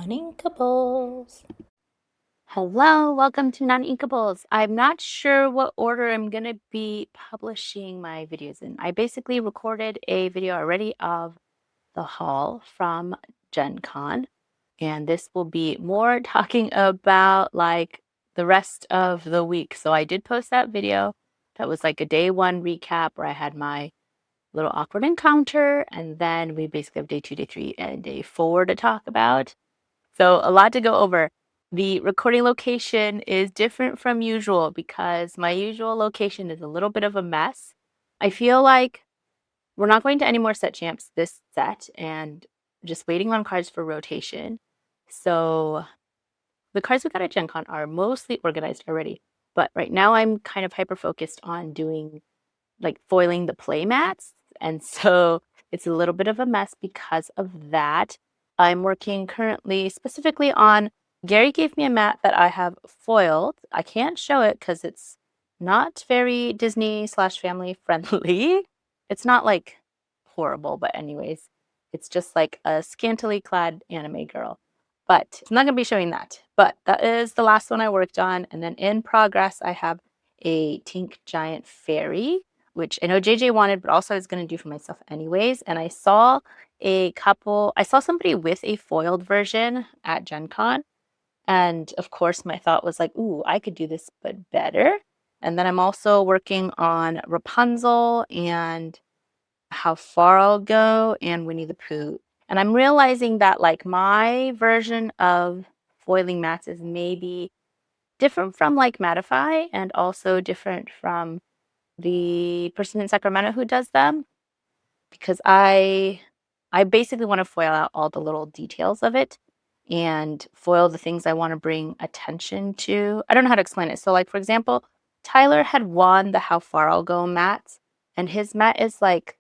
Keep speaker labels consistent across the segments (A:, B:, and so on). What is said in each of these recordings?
A: Noninkables. Hello, welcome to Noninkables. I'm not sure what order I'm going to be publishing my videos in. I basically recorded a video already of the haul from Gen Con, and this will be more talking about like the rest of the week. So I did post that video that was like a day one recap where I had my little awkward encounter, and then we basically have day 2, day 3, and day 4 to talk about. So a lot to go over. The recording location is different from usual because my usual location is a little bit of a mess. I feel like we're not going to any more set champs this set and just waiting on cards for rotation. So the cards we got at Gen Con are mostly organized already. But right now I'm kind of hyper focused on doing like foiling the play mats. And so it's a little bit of a mess because of that. I'm working currently specifically on, Gary gave me a mat that I have foiled. I can't show it because it's not very Disney/family friendly. It's not like horrible, but anyways, it's just like a scantily clad anime girl. But I'm not going to be showing that. But that is the last one I worked on. And then in progress, I have a Tinc giant fairy, which I know JJ wanted, but also I was going to do for myself anyways. And I saw somebody with a foiled version at Gen Con. And of course, my thought was like, ooh, I could do this, but better. And then I'm also working on Rapunzel and How Far I'll Go and Winnie the Pooh. And I'm realizing that like my version of foiling mats is maybe different from like Matify and also different from the person in Sacramento who does them, because I basically want to foil out all the little details of it and foil the things I want to bring attention to. I don't know how to explain it. So like, for example, Tyler had won the How Far I'll Go mats, and his mat is like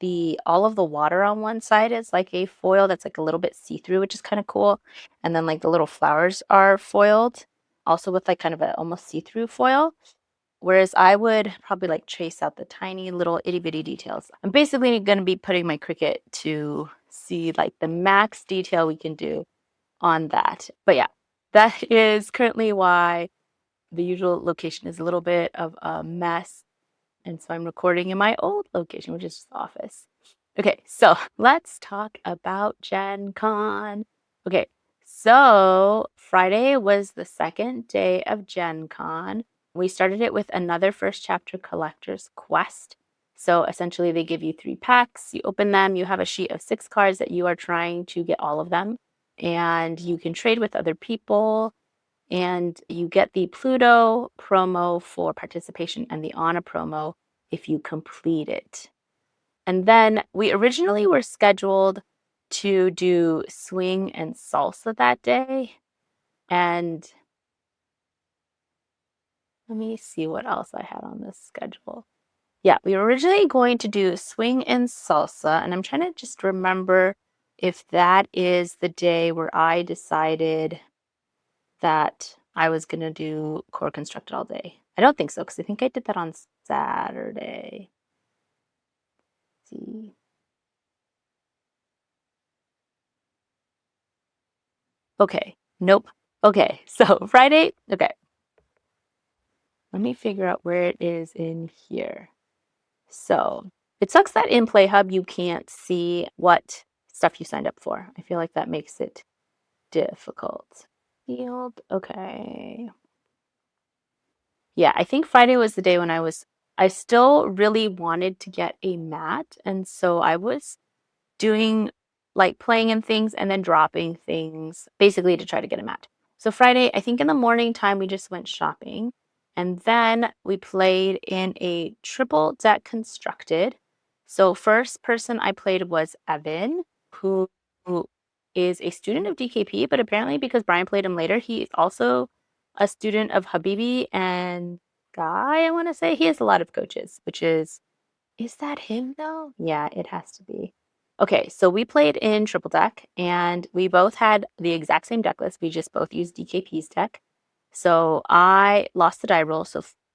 A: all of the water on one side is like a foil that's like a little bit see-through, which is kind of cool. And then like the little flowers are foiled also with like kind of a almost see-through foil. Whereas I would probably like trace out the tiny little itty bitty details. I'm basically going to be putting my Cricut to see like the max detail we can do on that. But yeah, that is currently why the usual location is a little bit of a mess. And so I'm recording in my old location, which is the office. Okay, so let's talk about Gen Con. Okay, so Friday was the second day of Gen Con. We started it with another first chapter collector's quest. So essentially they give you 3 packs, you open them, you have a sheet of 6 cards that you are trying to get all of them, and you can trade with other people, and you get the Pluto promo for participation and the Anna promo if you complete it. And then we originally were scheduled to do swing and salsa that day. And let me see what else I had on this schedule. Yeah, we were originally going to do swing and salsa, and I'm trying to just remember if that is the day where I decided that I was going to do core constructed all day. I don't think so, because I think I did that on Saturday. Let's see. Okay, nope. Okay, so Friday, okay. Let me figure out where it is in here. So it sucks that in Play Hub you can't see what stuff you signed up for. I feel like that makes it difficult. Field, okay. Yeah, I think Friday was the day when I still really wanted to get a mat. And so I was doing like playing in things and then dropping things basically to try to get a mat. So Friday, I think in the morning time, we just went shopping. And then we played in a triple deck constructed. So first person I played was Evan, who is a student of DKP, but apparently because Brian played him later, he's also a student of Habibi and Guy, I want to say. He has a lot of coaches, which is that him though? Yeah, it has to be. Okay, so we played in triple deck and we both had the exact same deck list. We just both used DKP's deck. So I lost the die roll,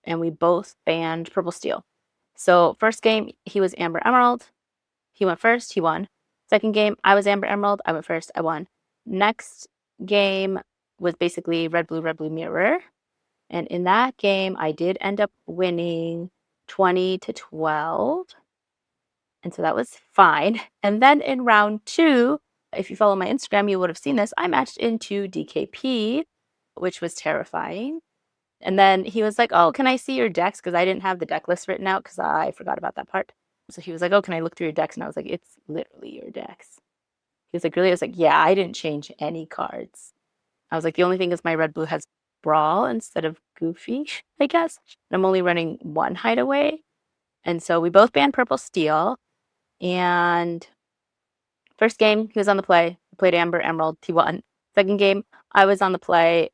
A: and we both banned purple steel. So first game, he was Amber Emerald. He went first, he won. Second game, I was Amber Emerald. I went first, I won. Next game was basically red, blue mirror. And in that game, I did end up winning 20-12. And so that was fine. And then in round 2, if you follow my Instagram, you would have seen this. I matched into DKP, which was terrifying. And then he was like, "Oh, can I see your decks?" Because I didn't have the deck list written out because I forgot about that part. So he was like, "Oh, can I look through your decks?" And I was like, "It's literally your decks." He was like, "Really?" I was like, "Yeah, I didn't change any cards." I was like, "The only thing is my red blue has Brawl instead of Goofy, I guess. And I'm only running one Hideaway." And so we both banned Purple Steel. And first game, he was on the play. I played Amber Emerald. He won. Second game, I was on the play.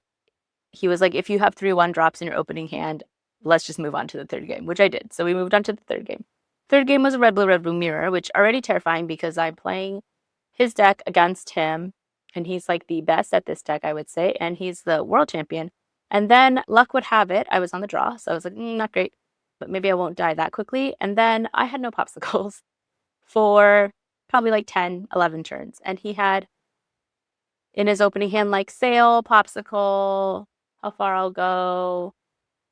A: He was like, "If you have 3/1 drops in your opening hand, let's just move on to the third game," which I did. So we moved on to the third game. Third game was a red blue mirror, which already terrifying because I'm playing his deck against him, and he's like the best at this deck, I would say, and he's the world champion. And then luck would have it, I was on the draw, so I was like, not great, but maybe I won't die that quickly. And then I had no popsicles for probably like 10, 11 turns, and he had in his opening hand like Sail, Popsicle, How Far I'll Go.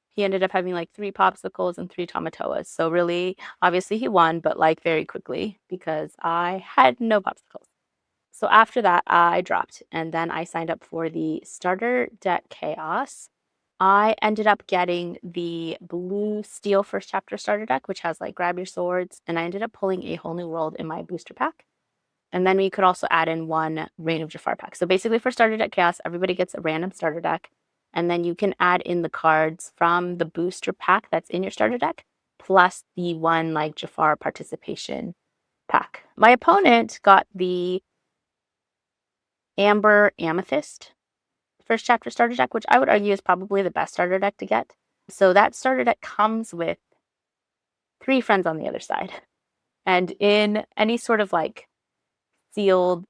A: He ended up having like 3 popsicles and 3 tomatoas. So really, obviously he won, but like very quickly because I had no popsicles. So after that, I dropped, and then I signed up for the starter deck Chaos. I ended up getting the blue steel first chapter starter deck, which has like grab your swords, and I ended up pulling a whole new world in my booster pack. And then we could also add in one Reign of Jafar pack. So basically for starter deck Chaos, everybody gets a random starter deck. And then you can add in the cards from the booster pack that's in your starter deck, plus the one like Jafar participation pack. My opponent got the Amber Amethyst first chapter starter deck, which I would argue is probably the best starter deck to get. So that starter deck comes with 3 friends on the other side. And in any sort of like sealed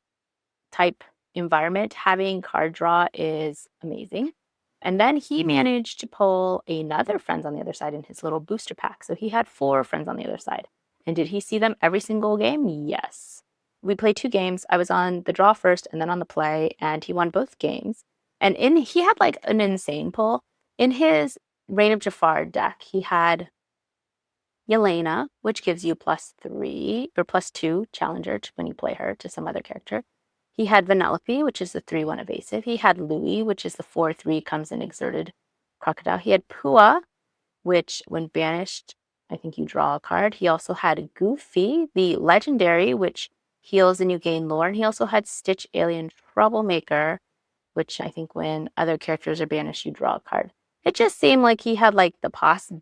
A: type environment, having card draw is amazing. And then he managed to pull another friends on the other side in his little booster pack. So he had 4 friends on the other side. And did he see them every single game? Yes. We played 2 games. I was on the draw first and then on the play, and he won both games. And he had like an insane pull. In his Reign of Jafar deck, he had Yelena, which gives you +3 or +2 challenger when you play her to some other character. He had Vanellope, which is the 3/1 evasive. He had Louis, which is the 4/3 comes in exerted crocodile. He had Pua, which when banished, I think you draw a card. He also had Goofy, the legendary, which heals and you gain lore. And he also had Stitch Alien Troublemaker, which I think when other characters are banished, you draw a card. It just seemed like he had like the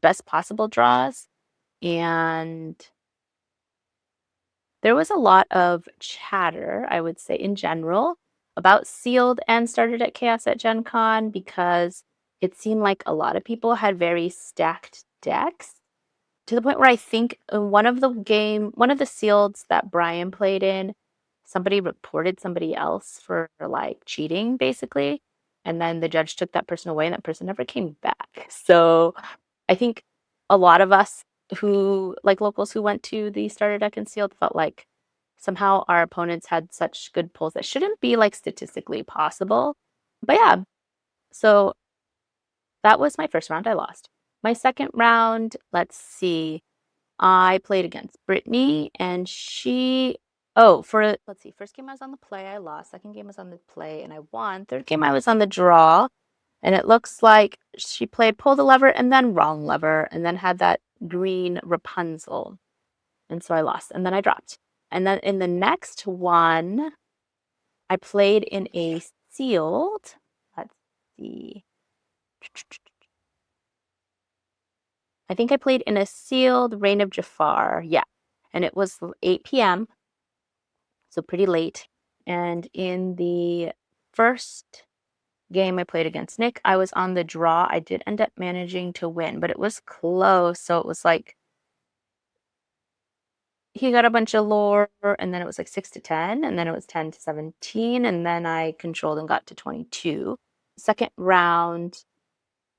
A: best possible draws. And there was a lot of chatter, I would say, in general, about sealed and starter deck chaos at Gen Con because it seemed like a lot of people had very stacked decks to the point where I think in one of the sealeds that Brian played in, somebody reported somebody else for like cheating, basically. And then the judge took that person away and that person never came back. So I think a lot of us who, like locals who went to the starter deck and sealed, felt like somehow our opponents had such good pulls that shouldn't be like statistically possible. But yeah, so that was my first round. I lost. My second round, let's see. I played against Brittany, and let's see, first game I was on the play, I lost. Second game I was on the play, and I won. Third game I was on the draw, and it looks like she played pull the lever and then wrong lever, and then had that green Rapunzel. And so I lost, and then I dropped. And then in the next one, I played in a sealed. Let's see. I think I played in a sealed Reign of Jafar. Yeah. And it was 8 p.m., so pretty late. And in the first game I played against Nick, I was on the draw. I did end up managing to win, but it was close. So it was like he got a bunch of lore, and then it was like 6-10, and then it was 10-17, and then I controlled and got to 22. Second round,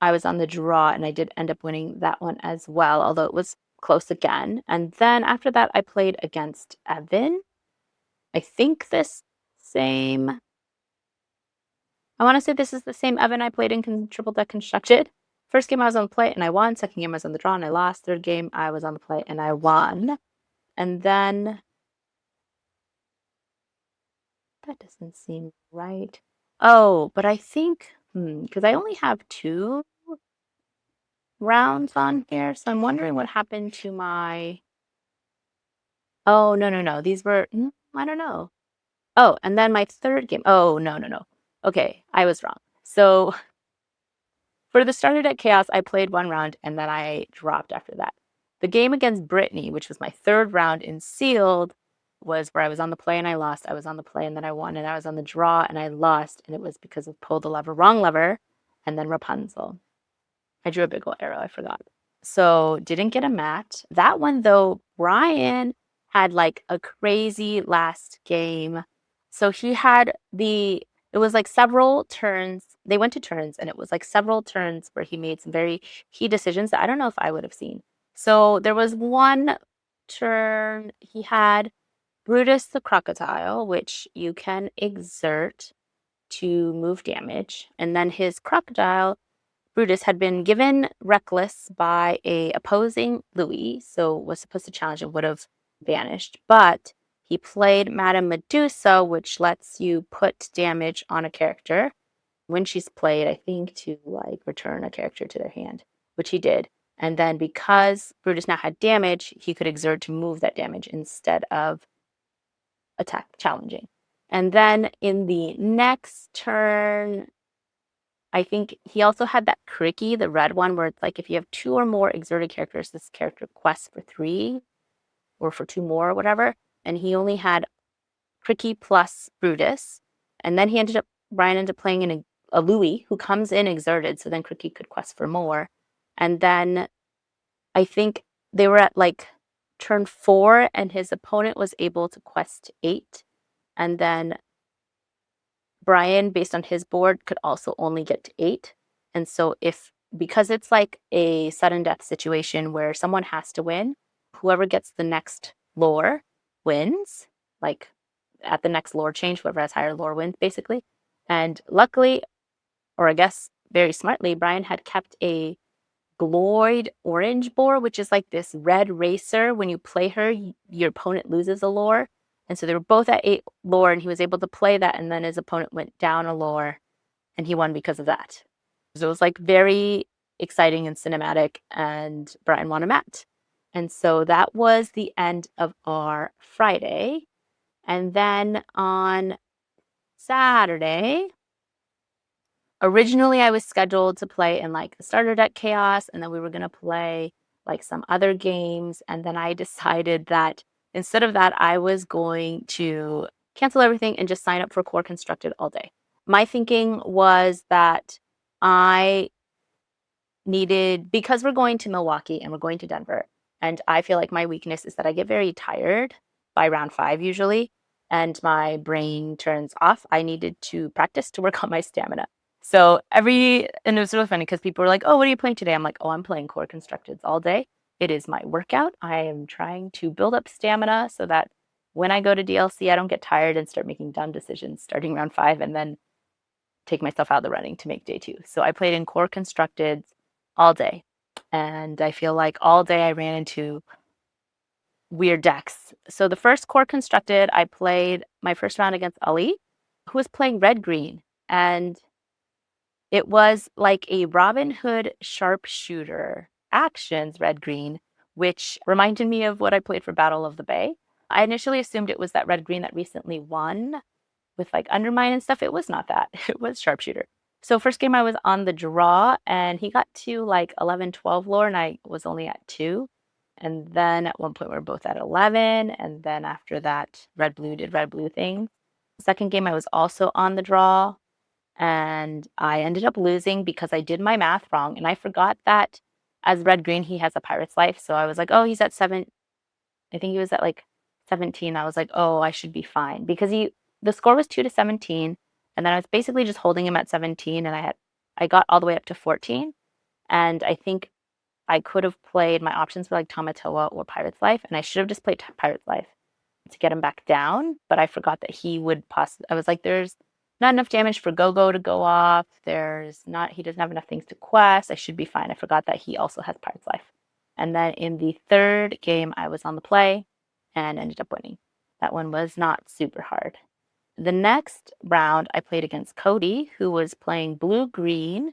A: I was on the draw, and I did end up winning that one as well, although it was close again. And then after that, I played against Evan. I think this same I want to say this is the same Evan I played in Triple Deck Constructed. First game I was on the play and I won. Second game I was on the draw and I lost. Third game I was on the play and I won. And then that doesn't seem right. Oh, but I think, because I only have 2 rounds on here, so I'm wondering what happened to my. Oh, no. These were, I don't know. Oh, and then my third game. Oh, no. Okay, I was wrong. So for the starter deck chaos, I played 1 round and then I dropped after that. The game against Brittany, which was my 3rd round in sealed, was where I was on the play and I lost. I was on the play and then I won, and I was on the draw and I lost, and it was because of pull the lever, wrong lever, and then Rapunzel. I drew a big ol' arrow, I forgot. So didn't get a mat. That one though, Brian had like a crazy last game. So he had it was like several turns. They went to turns, and it was like several turns where he made some very key decisions that I don't know if I would have seen. So there was one turn he had Brutus the Crocodile, which you can exert to move damage. And then his crocodile, Brutus, had been given Reckless by a opposing Louis, so was supposed to challenge and would have vanished. But he played Madame Medusa, which lets you put damage on a character when she's played, I think, to like return a character to their hand, which he did. And then because Brutus now had damage, he could exert to move that damage instead of attack challenging. And then in the next turn, I think he also had that Cricky, the red one, where it's like if you have 2 or more exerted characters, this character quests for 3 or for 2 more or whatever. And he only had Cricky plus Brutus. And then Brian ended up playing in a Louis who comes in exerted, so then Cricky could quest for more. And then I think they were at like turn 4 and his opponent was able to quest 8. And then Brian, based on his board, could also only get to 8. And so because it's like a sudden death situation where someone has to win, whoever gets the next lore wins. Like at the next lore change, whoever has higher lore wins, basically. And luckily, or I guess very smartly, Brian had kept a Gloid orange boar, which is like this red racer. When you play her, your opponent loses a lore. And so they were both at 8 lore, and he was able to play that, and then his opponent went down a lore, and he won because of that. So it was like very exciting and cinematic, and Brian won a mat. And so that was the end of our Friday. And then on Saturday, originally I was scheduled to play in like the starter deck chaos, and then we were going to play like some other games. And then I decided that instead of that, I was going to cancel everything and just sign up for Core Constructed all day. My thinking was that I needed, because we're going to Milwaukee and we're going to Denver, and I feel like my weakness is that I get very tired by round 5 usually, and my brain turns off. I needed to practice to work on my stamina. So and it was really funny because people were like, oh, what are you playing today? I'm like, oh, I'm playing Core Constructeds all day. It is my workout. I am trying to build up stamina so that when I go to DLC, I don't get tired and start making dumb decisions starting round 5 and then take myself out of the running to make day 2. So I played in Core Constructeds all day. And I feel like all day I ran into weird decks. So the first Core Constructed, I played my first round against Ali, who was playing red-green. And it was like a Robin Hood sharpshooter actions red-green, which reminded me of what I played for Battle of the Bay. I initially assumed it was that red-green that recently won with like Undermine and stuff. It was not that. It was sharpshooter. So first game I was on the draw, and he got to like 11, 12 lore, and I was only at 2. And then at one point we were both at 11, and then after that, red-blue did red-blue things. Second game I was also on the draw, and I ended up losing because I did my math wrong, and I forgot that as red-green he has a Pirate's Life. So I was like, oh, he's at 7. I think he was at like 17. I was like, oh, I should be fine, because the score was 2-17, and then I was basically just holding him at 17, and I got all the way up to 14, and I think I could have played my options were like Tamatoa or Pirate's Life, and I should have just played Pirate's Life to get him back down, but I forgot that he would I was like, there's not enough damage for Go-Go to go off. He doesn't have enough things to quest. I should be fine. I forgot that he also has Pirate's Life. And then in the third game, I was on the play and ended up winning. That one was not super hard. The next round, I played against Cody, who was playing blue-green,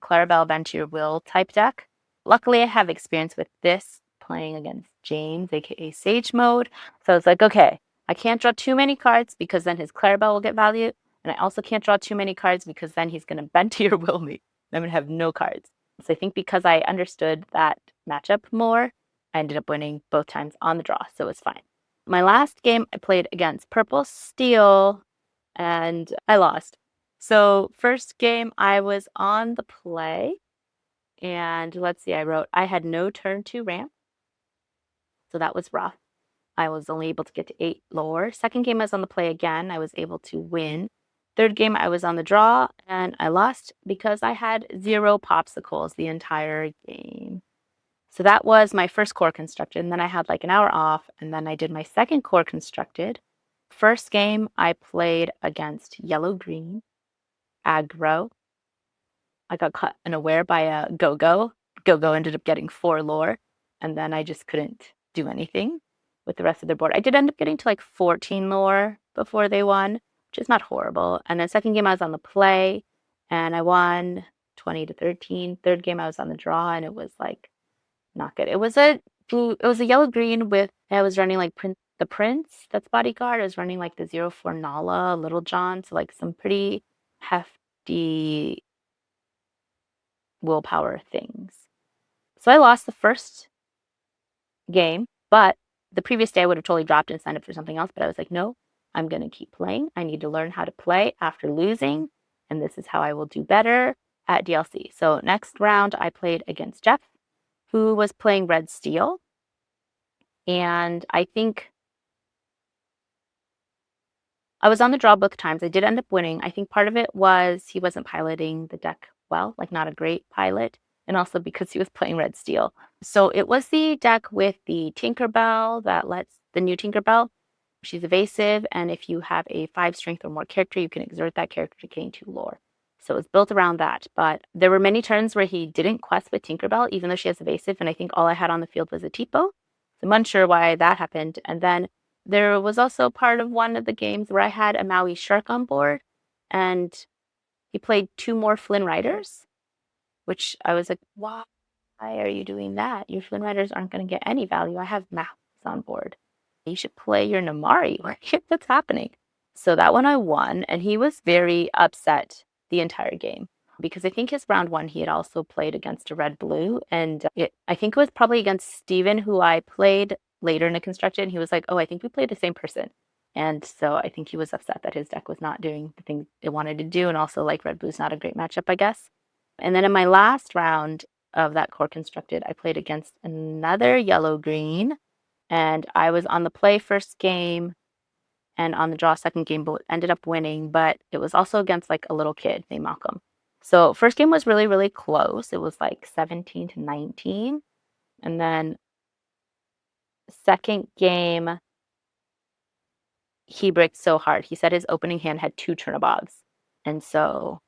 A: Clarabelle Venture Will type deck. Luckily, I have experience with this playing against James, aka Sage Mode. So I was like, okay, I can't draw too many cards because then his Clarabelle will get value. And I also can't draw too many cards because then he's going to bend to your will me. I'm going to have no cards. So I think because I understood that matchup more, I ended up winning both times on the draw. So it was fine. My last game, I played against Purple Steel and I lost. So first game, I was on the play. And let's see, I had no turn 2 ramp. So that was rough. I was only able to get to 8 lore. Second game, I was on the play again. I was able to win. Third game, I was on the draw, and I lost because I had 0 popsicles the entire game. So that was my first core constructed, and then I had like an hour off, and then I did my second core constructed. First game, I played against yellow-green, aggro. I got caught unaware by a Go-Go. Go-Go ended up getting 4 lore, and then I just couldn't do anything with the rest of their board. I did end up getting to like 14 lore before they won, which is not horrible. And then second game I was on the play, and I won 20-13. Third game I was on the draw, and it was like not good. It was a yellow-green with, I was running like the Prince, that's bodyguard. I was running like the 0-4 Nala, Little John, so like some pretty hefty willpower things. So I lost the first game, but the previous day I would have totally dropped and signed up for something else. But I was like, no, I'm going to keep playing. I need to learn how to play after losing. And this is how I will do better at DLC. So next round, I played against Jeff, who was playing Red Steel. And I think I was on the draw both times. I did end up winning. I think part of it was he wasn't piloting the deck well, like not a great pilot, and also because he was playing Red Steel. So it was the deck with the Tinkerbell that lets the new Tinkerbell. She's evasive, and if you have a 5 strength or more character, you can exert that character to gain 2 lore. So it was built around that. But there were many turns where he didn't quest with Tinkerbell, even though she has evasive, and I think all I had on the field was a Tipo. So I'm unsure why that happened. And then there was also part of one of the games where I had a Maui Shark on board, and he played 2 more Flynn Riders, which I was like, why are you doing that? Your Flynn Riders aren't going to get any value. I have maps on board. You should play your Namari. What's happening? So that one I won, and he was very upset the entire game because I think his round 1 he had also played against a red-blue, and I think it was probably against Steven, who I played later in a constructed, and he was like, oh, I think we played the same person. And so I think he was upset that his deck was not doing the thing it wanted to do, and also like red-blue's not a great matchup, I guess. And then in my last round of that core constructed, I played against another yellow-green, and I was on the play first game and on the draw second game, but ended up winning. But it was also against like a little kid named Malcolm. So first game was really, really close. It was like 17-19. And then second game, he bricked so hard. He said his opening hand had 2 Chernobovs. And so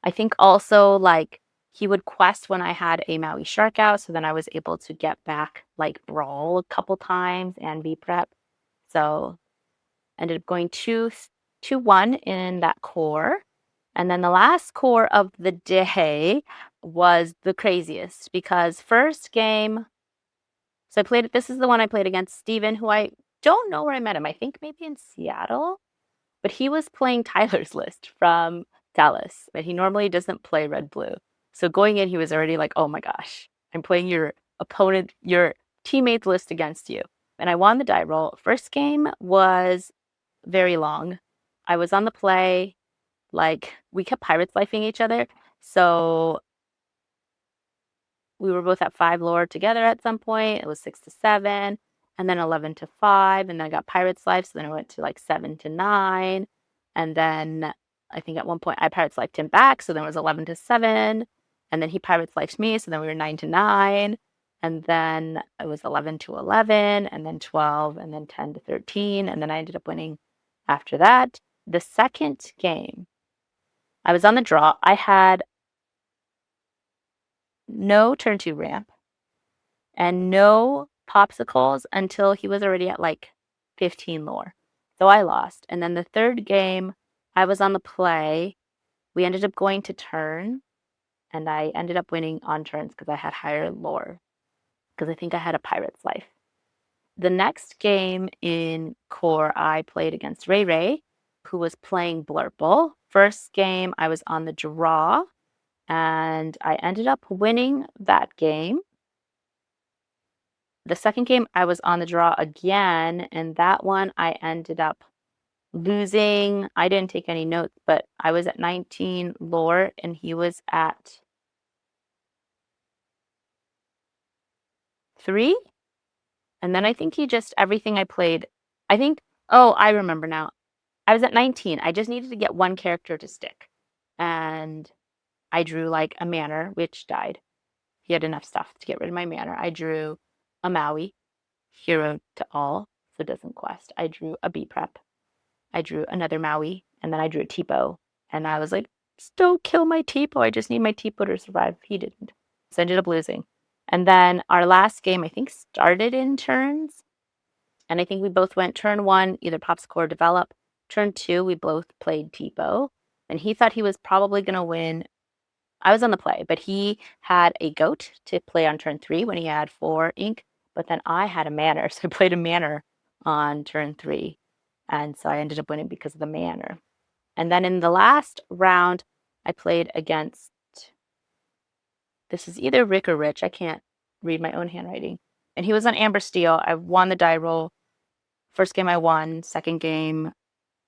A: I think also like he would quest when I had a Maui Shark out. So then I was able to get back like Brawl a couple times and be prep. So ended up going 2-1 in that core. And then the last core of the day was the craziest because first game, so this is the one I played against Steven, who I don't know where I met him. I think maybe in Seattle, but he was playing Tyler's list from Dallas, but he normally doesn't play red blue. So going in, he was already like, oh my gosh, I'm playing your opponent, your teammate's list against you. And I won the die roll. First game was very long. I was on the play, like we kept Pirates lifing each other. So we were both at 5 lore together at some point. It was 6-7, and then 11-5, and then I got Pirates life. So then I went to like 7-9, and then I think at one point I Pirates lifed him back. So then it was 11-7, and then he Pirates lifed me. So then we were 9-9, and then it was 11-11, and then 12, and then 10-13, and then I ended up winning after that. The second game, I was on the draw. I had no turn 2 ramp and no popsicles until he was already at like 15 lore. So I lost. And then the third game, I was on the play. We ended up going to turn, and I ended up winning on turns because I had higher lore, because I think I had a pirate's life. The next game in core, I played against Ray Ray, who was playing Blurple. First game, I was on the draw, and I ended up winning that game. The second game, I was on the draw again, and that one I ended up losing. I didn't take any notes, but I was at 19 lore, and he was at 3. And then I think he just, everything I played, I think, oh, I remember now. I was at 19. I just needed to get one character to stick. And I drew like a manor, which died. He had enough stuff to get rid of my manor. I drew a Maui, hero to all, so it doesn't quest. I drew a B prep. I drew another Maui, and then I drew a Tipo. And I was like, just don't kill my Tipo. I just need my Tipo to survive. He didn't. So I ended up losing. And then our last game, I think, started in turns. And I think we both went turn 1, either popsicle or develop. Turn 2, we both played Tipo. And he thought he was probably going to win. I was on the play, but he had a goat to play on turn 3 when he had 4 ink. But then I had a manor, so I played a manor on turn 3. And so I ended up winning because of the manor. And then in the last round, I played against, this is either Rick or Rich. I can't read my own handwriting. And he was on Amber Steel. I won the die roll. First game I won. Second game,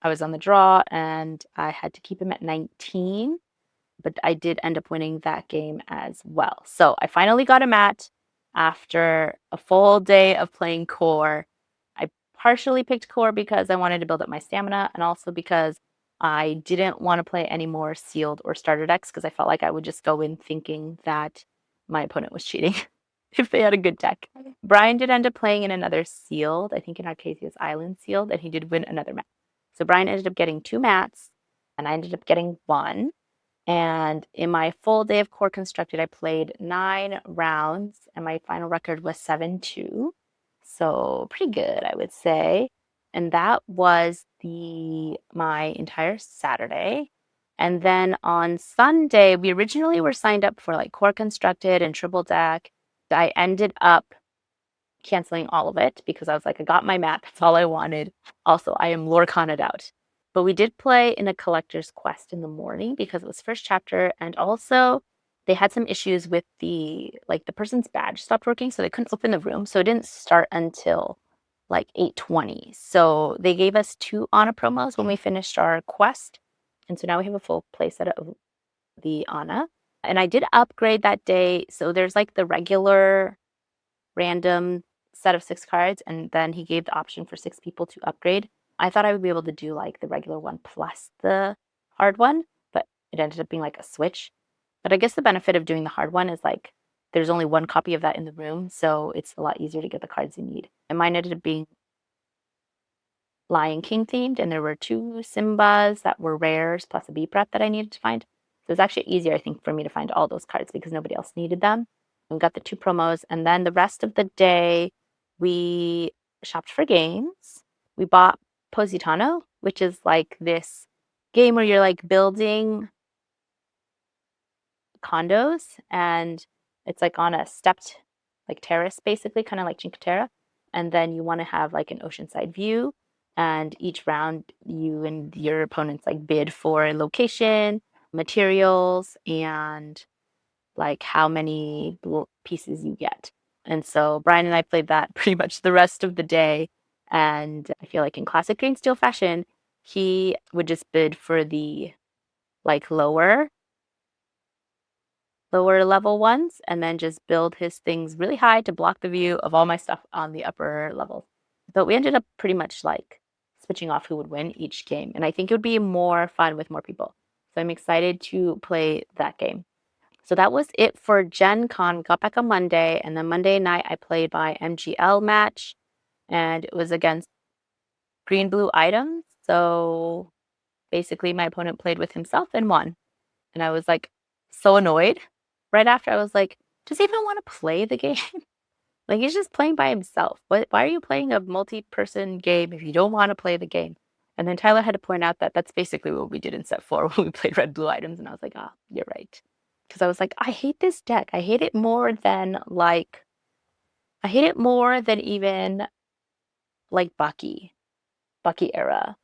A: I was on the draw, and I had to keep him at 19. But I did end up winning that game as well. So I finally got a mat after a full day of playing core. I partially picked core because I wanted to build up my stamina, and also because I didn't want to play any more sealed or starter decks because I felt like I would just go in thinking that my opponent was cheating if they had a good deck. Brian did end up playing in another sealed, I think in Arcasia's Island sealed, and he did win another mat. So Brian ended up getting 2 mats, and I ended up getting 1. And in my full day of core constructed, I played 9 rounds, and my final record was 7-2. So pretty good, I would say. And that was my entire Saturday. And then on Sunday, we originally were signed up for like core constructed and triple deck. I ended up canceling all of it because I was like, I got my mat. That's all I wanted. Also, I am Lorcaned out. But we did play in a collector's quest in the morning because it was first chapter, and also they had some issues with the person's badge stopped working, so they couldn't open the room. So it didn't start until like 8:20. So they gave us 2 Ana promos when we finished our quest. And so now we have a full playset of the Ana. And I did upgrade that day. So there's like the regular random set of 6 cards, and then he gave the option for 6 people to upgrade. I thought I would be able to do like the regular one plus the hard one, but it ended up being like a switch. But I guess the benefit of doing the hard one is like there's only 1 copy of that in the room, so it's a lot easier to get the cards you need. And mine ended up being Lion King themed, and there were 2 Simbas that were rares plus a B prep that I needed to find. So it was actually easier, I think, for me to find all those cards because nobody else needed them. We got the 2 promos, and then the rest of the day we shopped for games. We bought Positano, which is like this game where you're like building condos, and it's like on a stepped like terrace, basically, kind of like Cinque Terre. And then you want to have like an oceanside view. And each round, you and your opponents like bid for location, materials, and like how many pieces you get. And so Brian and I played that pretty much the rest of the day. And I feel like in classic green steel fashion, he would just bid for the like lower level ones and then just build his things really high to block the view of all my stuff on the upper levels. But we ended up pretty much like switching off who would win each game. And I think it would be more fun with more people. So I'm excited to play that game. So that was it for Gen Con. Got back on Monday, and then Monday night I played my MGL match, and it was against green blue items. So basically my opponent played with himself and won. And I was like so annoyed. Right after I was like, does he even want to play the game? Like he's just playing by himself. Why are you playing a multi-person game if you don't want to play the game? And then Tyler had to point out that that's basically what we did in set 4 when we played red blue items. And I was like, ah, you're right. Because I was like, I hate this deck. I hate it more than even like Bucky era.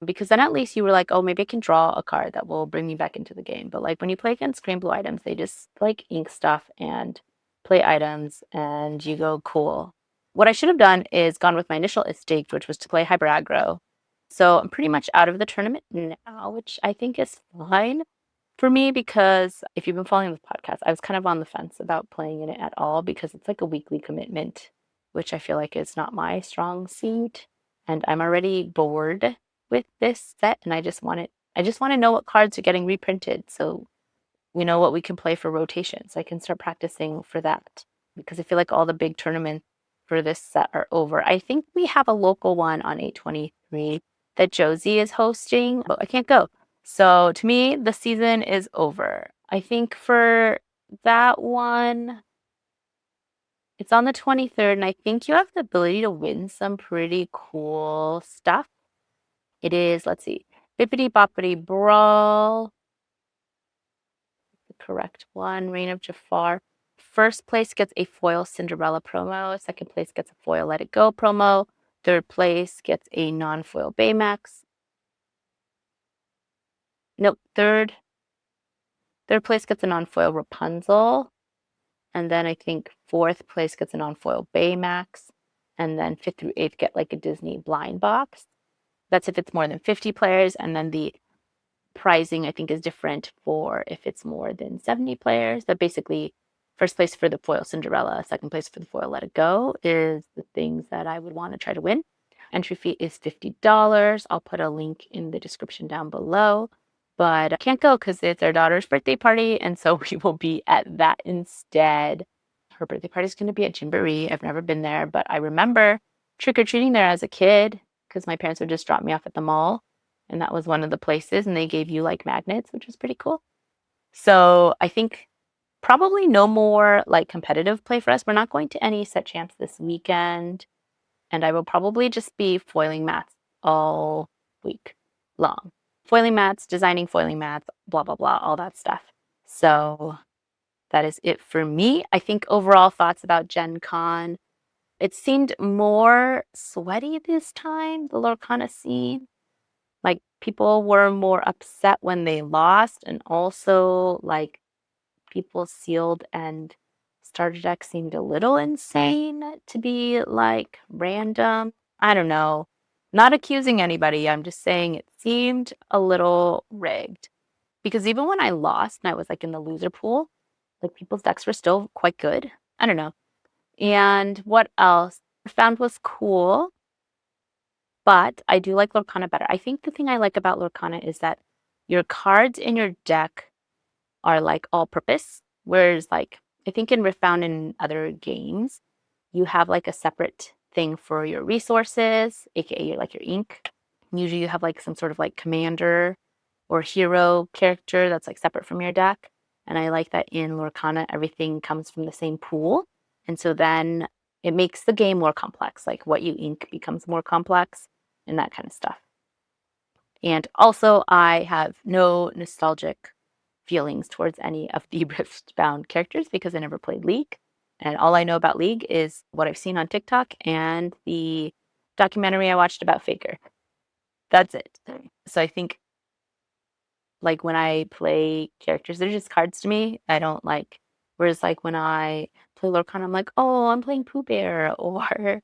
A: Because then at least you were like, oh, maybe I can draw a card that will bring me back into the game. But like when you play against green blue items, they just like ink stuff and play items and you go, cool. What I should have done is gone with my initial instinct, which was to play hyper aggro. So I'm pretty much out of the tournament now, which I think is fine for me because if you've been following the podcast, I was kind of on the fence about playing in it at all because it's like a weekly commitment, which I feel like is not my strong suit. And I'm already bored with this set and I just want to know what cards are getting reprinted so we know what we can play for rotation. So I can start practicing for that. Because I feel like all the big tournaments for this set are over. I think we have a local one on 823 that Josie is hosting, but I can't go. So to me, the season is over. I think for that one, it's on the 23rd, and I think you have the ability to win some pretty cool stuff. It is, let's see, Bippity Boppity Brawl, the correct one, Reign of Jafar. First place gets a foil Cinderella promo. Second place gets a foil Let It Go promo. Third place gets a non-foil Baymax. Nope, third place gets a non-foil Rapunzel. And then I think fourth place gets a non-foil Baymax. And then fifth through eighth get like a Disney blind box. That's if it's more than 50 players. And then the pricing I think is different for if it's more than 70 players. But basically, first place for the foil Cinderella, second place for the foil Let It Go is the things that I would want to try to win. Entry fee is $50. I'll put a link in the description down below. But I can't go because it's our daughter's birthday party, and so we will be at that instead. Her birthday party is going to be at Jamboree. I've never been there, but I remember trick-or-treating there as a kid because my parents would just drop me off at the mall, and that was one of the places, and they gave you like magnets, which was pretty cool. So I think probably no more like competitive play for us. We're not going to any set champs this weekend, and I will probably just be foiling mats all week long. Foiling mats, designing foiling mats, blah, blah, blah, all that stuff. So that is it for me. I think overall thoughts about Gen Con. It seemed more sweaty this time, the Lorcana scene. Like people were more upset when they lost, and also like people sealed and starter deck seemed a little insane to be like random. I don't know. Not accusing anybody. I'm just saying it seemed a little rigged. Because even when I lost and I was like in the loser pool, like people's decks were still quite good. I don't know. And what else? Found was cool, but I do like Lorcana better. I think the thing I like about Lorcana is that your cards in your deck are like all purpose, whereas like I think in Riftbound and other games, you have like a separate thing for your resources, aka like your ink. Usually you have like some sort of like commander or hero character that's like separate from your deck. And I like that in Lorcana, everything comes from the same pool. And so then it makes the game more complex. Like what you ink becomes more complex and that kind of stuff. And also, I have no nostalgic feelings towards any of the Riftbound characters because I never played League. And all I know about League is what I've seen on TikTok and the documentary I watched about Faker. That's it. So I think like when I play characters, they're just cards to me. I don't like, whereas like when I play Lorcana, I'm like, oh, I'm playing Pooh Bear or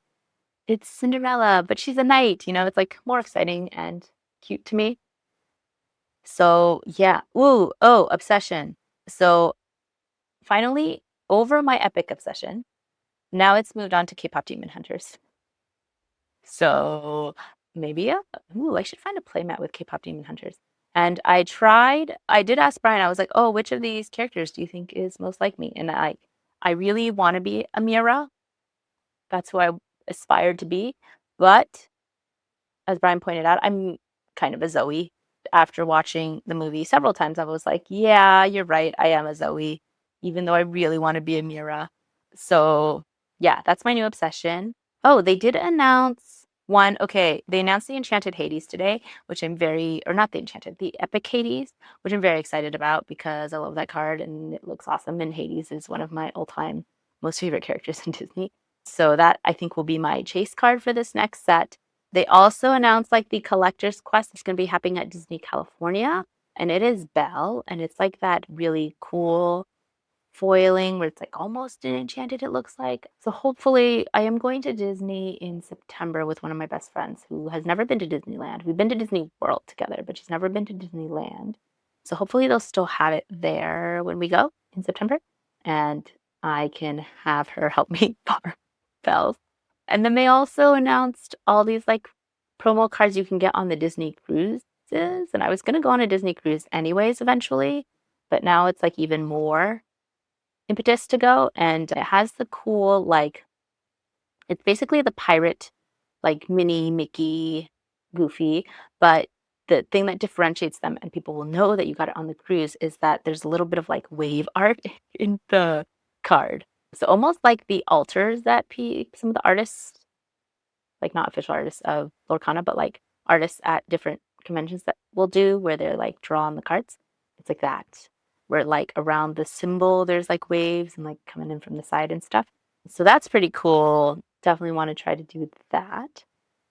A: it's Cinderella, but she's a knight, you know, it's like more exciting and cute to me. So yeah. Ooh, oh, obsession. So finally, over my epic obsession, now it's moved on to K-pop Demon Hunters. So maybe I should find a playmat with K-pop Demon Hunters. And I did ask Brian, I was like, oh, which of these characters do you think is most like me? And I really want to be Amira. That's who I aspired to be. But as Brian pointed out, I'm kind of a Zoe. after watching the movie several times, I was like, yeah, you're right. I am a Zoe, even though I really want to be a Mira. So yeah, that's my new obsession. Oh, they did announce one. Okay, they announced the Enchanted Hades today, which I'm very, or not the Enchanted, the Epic Hades, which I'm very excited about because I love that card and it looks awesome. And Hades is one of my all-time most favorite characters in Disney. So that I think will be my chase card for this next set. They also announced like the collector's quest that's going to be happening at Disney California, and it is Belle, and it's like that really cool foiling where it's like almost an enchanted, it looks like. So hopefully I am going to Disney in September with one of my best friends who has never been to Disneyland. We've been to Disney World together, but she's never been to Disneyland. So hopefully they'll still have it there when we go in September, and I can have her help me farm bells. And then they also announced all these like promo cards you can get on the Disney cruises. And I was going to go on a Disney cruise anyways eventually, but now it's like even more impetus to go. And it has the cool, like, it's basically the pirate, like mini Mickey Goofy, but the thing that differentiates them and people will know that you got it on the cruise is that there's a little bit of like wave art in the card. So almost like the altars that some of the artists, like not official artists of Lorcana, but like artists at different conventions that will do where they're like draw on the cards. It's like that, where like around the symbol there's like waves and like coming in from the side and stuff. So that's pretty cool. Definitely want to try to do that.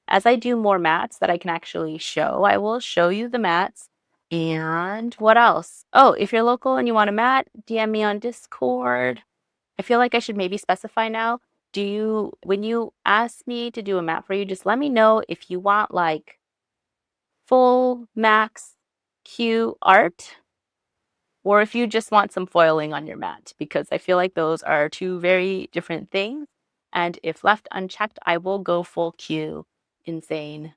A: As I do more mats that I can actually show, I will show you the mats. And what else? Oh, if you're local and you want a mat, DM me on Discord. I feel like I should maybe specify now. When you ask me to do a mat for you, just let me know if you want like full max Q art or if you just want some foiling on your mat, because I feel like those are two very different things. And if left unchecked, I will go full Q insane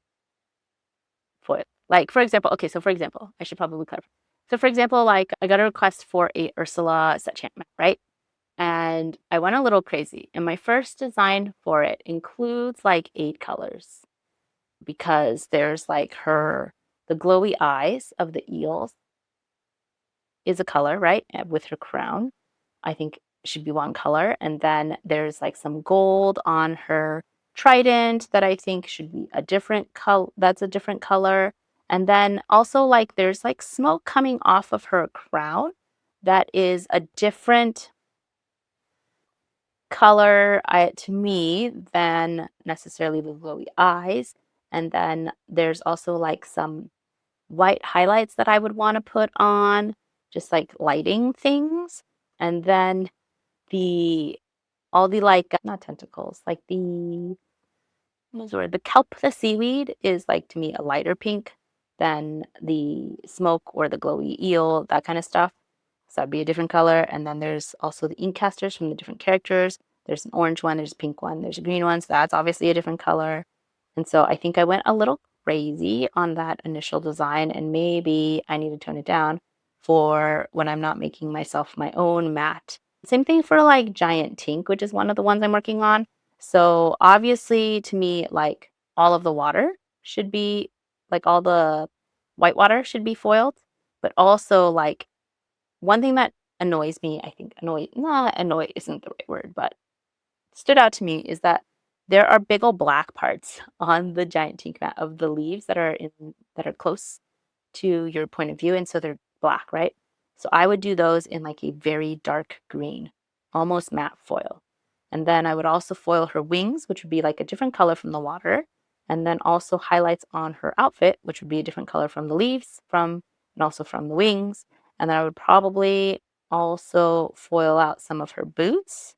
A: foil. Like, for example, okay, so for example, I should probably clarify. So, for example, like I got a request for a Ursula set chant mat, right? And I went a little crazy. And my first design for it includes like 8 colors because there's like the glowy eyes of the eels is a color, right? With her crown, I think should be one color. And then there's like some gold on her trident that I think should be a different color. That's a different color. And then also like there's like smoke coming off of her crown that is a different color to me than necessarily the glowy eyes. And then there's also like some white highlights that I would want to put on, just like lighting things. And then all the like, not tentacles, like what's the word? The kelp, the seaweed is like to me a lighter pink than the smoke or the glowy eel, that kind of stuff. So that'd be a different color. And then there's also the ink casters from the different characters. There's an orange one, there's a pink one, there's a green one. So that's obviously a different color. And so I think I went a little crazy on that initial design, and maybe I need to tone it down for when I'm not making myself my own mat. Same thing for like Giant Tinc, which is one of the ones I'm working on. So obviously to me, like all of the water should be, like all the white water should be foiled, but also like one thing that annoys me, I think annoy isn't the right word, but stood out to me is that there are big old black parts on the Giant Tinc mat of the leaves that are close to your point of view, and so they're black, right? So I would do those in like a very dark green, almost matte foil. And then I would also foil her wings, which would be like a different color from the water, and then also highlights on her outfit, which would be a different color from the leaves, and also from the wings. And then I would probably also foil out some of her boots,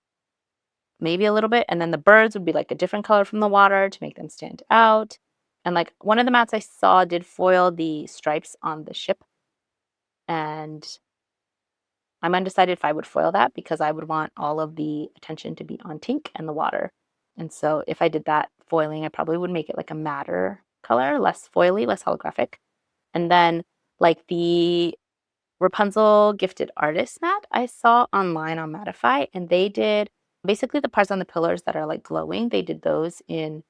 A: maybe a little bit, and then the birds would be like a different color from the water to make them stand out. And like one of the mats I saw did foil the stripes on the ship, and I'm undecided if I would foil that because I would want all of the attention to be on Tinc and the water. And so if I did that foiling, I probably would make it like a matter color, less foily, less holographic. And then like the Rapunzel Gifted Artist mat I saw online on Mattify, and they did basically the parts on the pillars that are like glowing. They did those in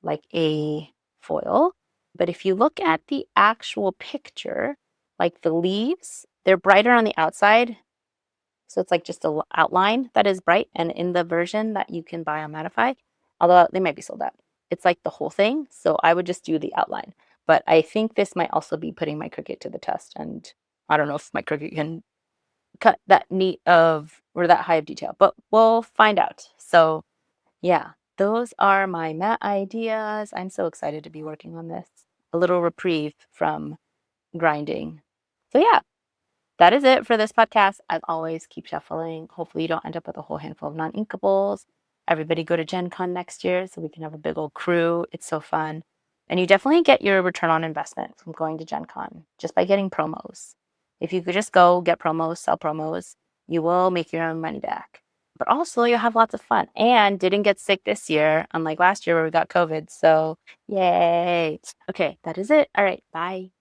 A: like a foil. But if you look at the actual picture, like the leaves, they're brighter on the outside. So it's like just a outline that is bright. And in the version that you can buy on Mattify, although they might be sold out, it's like the whole thing. So I would just do the outline. But I think this might also be putting my Cricut to the test. And I don't know if my Cricut can cut that neat of or that high of detail, but we'll find out. So yeah, those are my matte ideas. I'm so excited to be working on this. A little reprieve from grinding. So yeah, that is it for this podcast. As always, keep shuffling. Hopefully you don't end up with a whole handful of non-inkables. Everybody go to Gen Con next year so we can have a big old crew. It's so fun. And you definitely get your return on investment from going to Gen Con just by getting promos. If you could just go get promos, sell promos, you will make your own money back. But also you'll have lots of fun and didn't get sick this year, unlike last year where we got COVID. So yay. Okay, that is it. All right, bye.